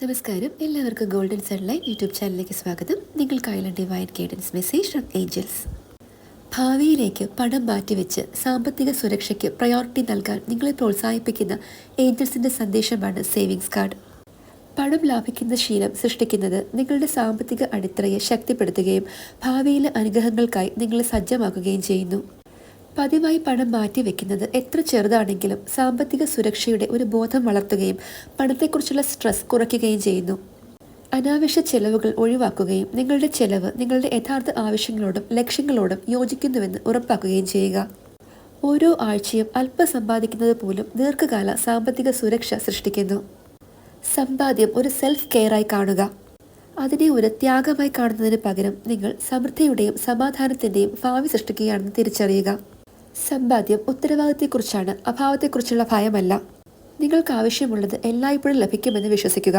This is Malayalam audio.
നമസ്കാരം, എല്ലാവർക്കും ഗോൾഡൻ സൺലൈറ്റ് യൂട്യൂബ് ചാനലിലേക്ക് സ്വാഗതം. നിങ്ങൾക്കായുള്ള divine guidance message from angels. ഭാവിയിലേക്ക് പണം മാറ്റിവെച്ച് സാമ്പത്തിക സുരക്ഷയ്ക്ക് പ്രയോറിറ്റി നൽകാൻ നിങ്ങളെ പ്രോത്സാഹിപ്പിക്കുന്ന ഏഞ്ചൽസിൻ്റെ സന്ദേശമാണ് സേവിങ്സ് കാർഡ്. പണം ലാഭിക്കുന്ന ശീലം സൃഷ്ടിക്കുന്നത് നിങ്ങളുടെ സാമ്പത്തിക അടിത്തറയെ ശക്തിപ്പെടുത്തുകയും ഭാവിയിലെ അനുഗ്രഹങ്ങൾക്കായി നിങ്ങളെ സജ്ജമാക്കുകയും ചെയ്യുന്നു. പതിവായി പണം മാറ്റിവെക്കുന്നത് എത്ര ചെറുതാണെങ്കിലും സാമ്പത്തിക സുരക്ഷയുടെ ഒരു ബോധം വളർത്തുകയും പണത്തെക്കുറിച്ചുള്ള സ്ട്രെസ് കുറയ്ക്കുകയും ചെയ്യുന്നു. അനാവശ്യ ചെലവുകൾ ഒഴിവാക്കുകയും നിങ്ങളുടെ ചെലവ് നിങ്ങളുടെ യഥാർത്ഥ ആവശ്യങ്ങളോടും ലക്ഷ്യങ്ങളോടും യോജിക്കുന്നുവെന്ന് ഉറപ്പാക്കുകയും ചെയ്യുക. ഓരോ ആഴ്ചയും അല്പം സമ്പാദിക്കുന്നത് പോലും ദീർഘകാല സാമ്പത്തിക സുരക്ഷ സൃഷ്ടിക്കുന്നു. സമ്പാദ്യം ഒരു സെൽഫ് കെയറായി കാണുക. അതിനെ ഒരു ത്യാഗമായി കാണുന്നതിന് പകരം നിങ്ങൾ സമൃദ്ധിയുടെയും സമാധാനത്തിൻ്റെയും ഭാവി സൃഷ്ടിക്കുകയാണെന്ന് തിരിച്ചറിയുക. സമ്പാദ്യം ഉത്തരവാദിത്തത്തെക്കുറിച്ചാണ്, അഭാവത്തെക്കുറിച്ചുള്ള ഭയമല്ല. നിങ്ങൾക്ക് ആവശ്യമുള്ളത് എല്ലായ്പ്പോഴും ലഭിക്കുമെന്ന് വിശ്വസിക്കുക.